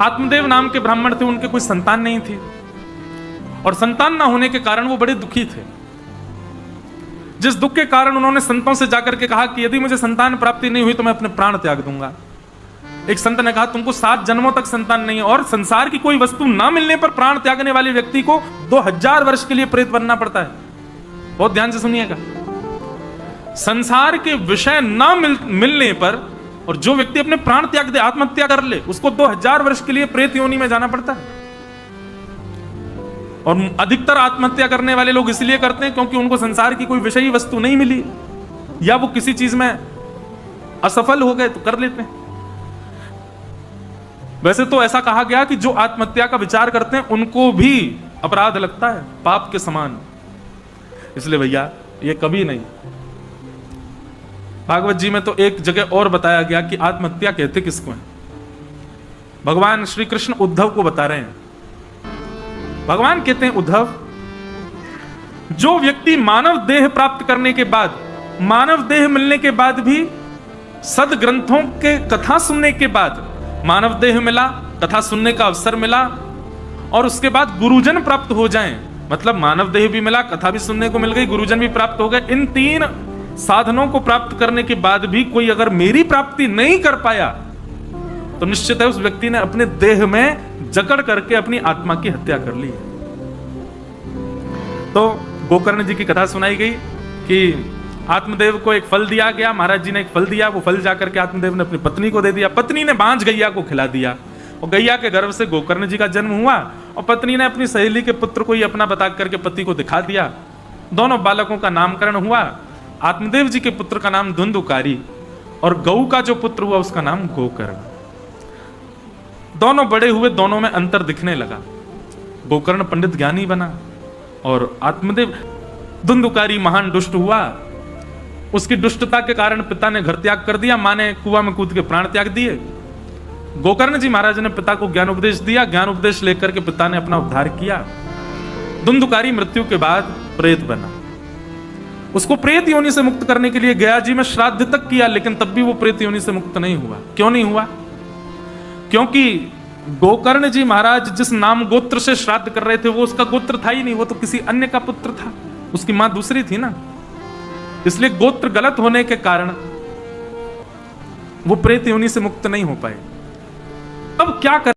आत्मदेव नाम के ब्राह्मण थे, उनके कोई संतान नहीं थी और संतान ना होने के कारण वो बड़े दुखी थे। जिस दुख के कारण उन्होंने संतों से जाकर के कहा कि यदि मुझे संतान प्राप्ति नहीं हुई तो मैं अपने प्राण त्याग दूंगा। एक संत ने कहा तुमको 7 जन्मों तक संतान नहीं है और संसार की कोई वस्तु ना मिलने पर प्राण त्यागने वाले व्यक्ति को 2000 वर्ष के लिए प्रेत बनना पड़ता है। बहुत ध्यान से सुनिएगा, संसार के विषय ना मिलने पर और जो व्यक्ति अपने प्राण त्याग दे, आत्महत्या कर ले, उसको 2000 वर्ष के लिए प्रेत योनि में जाना पड़ता है। और अधिकतर आत्महत्या करने वाले लोग इसलिए करते हैं क्योंकि उनको संसार की कोई विषयी वस्तु नहीं मिली या वो किसी चीज में असफल हो गए तो कर लेते हैं। वैसे तो ऐसा कहा गया कि जो आत्महत्या का विचार करते हैं उनको भी अपराध लगता है, पाप के समान। इसलिए भैया ये कभी नहीं। भागवत जी में तो एक जगह और बताया गया कि आत्महत्या कहते किसको है। भगवान श्री कृष्ण उद्धव को बता रहे हैं। भगवान कहते हैं उद्धव, जो व्यक्ति मानव देह प्राप्त करने के बाद, मानव देह मिलने के बाद भी सद ग्रंथों के कथा सुनने के बाद, मानव देह मिला, कथा सुनने का अवसर मिला और उसके बाद गुरुजन प्राप्त हो जाएं, मतलब मानव देह भी मिला, कथा भी सुनने को मिल गई, गुरुजन भी प्राप्त हो गए, इन 3 साधनों को प्राप्त करने के बाद भी कोई अगर मेरी प्राप्ति नहीं कर पाया तो निश्चित है उस व्यक्ति ने अपने देह में जकड़ करके अपनी आत्मा की हत्या कर ली। तो गोकर्ण जी की कथा सुनाई गई कि आत्मदेव को एक फल दिया गया, महाराज जी ने एक फल दिया, वो फल जाकर के आत्मदेव ने अपनी पत्नी को दे दिया, पत्नी ने बांझ गैया को खिला दिया और गैया के गर्भ से गोकर्ण जी का जन्म हुआ और पत्नी ने अपनी सहेली के पुत्र को ही अपना बता करके पति को दिखा दिया। दोनों बालकों का नामकरण हुआ। आत्मदेव जी के पुत्र का नाम धुंधुकारी और गऊ का जो पुत्र हुआ उसका नाम गोकर्ण। दोनों बड़े हुए, दोनों में अंतर दिखने लगा। गोकर्ण पंडित ज्ञानी बना और आत्मदेव धुंधुकारी महान दुष्ट हुआ। उसकी दुष्टता के कारण पिता ने घर त्याग कर दिया, मां ने कुआं में कूद के प्राण त्याग दिए। गोकर्ण जी महाराज ने पिता को ज्ञान उपदेश दिया, ज्ञान उपदेश लेकर के पिता ने अपना उद्धार किया। धुंधुकारी मृत्यु के बाद प्रेत बना। उसको प्रेत योनि से मुक्त करने के लिए गया जी में श्राद्ध तक किया, लेकिन तब भी वो प्रेत योनि से मुक्त नहीं हुआ। क्यों नहीं हुआ? क्योंकि गोकर्ण जी महाराज जिस नाम गोत्र से श्राद्ध कर रहे थे वो उसका गोत्र था ही नहीं, वो तो किसी अन्य का पुत्र था, उसकी मां दूसरी थी ना। इसलिए गोत्र गलत होने के कारण वो प्रेत योनि से मुक्त नहीं हो पाए। अब क्या कर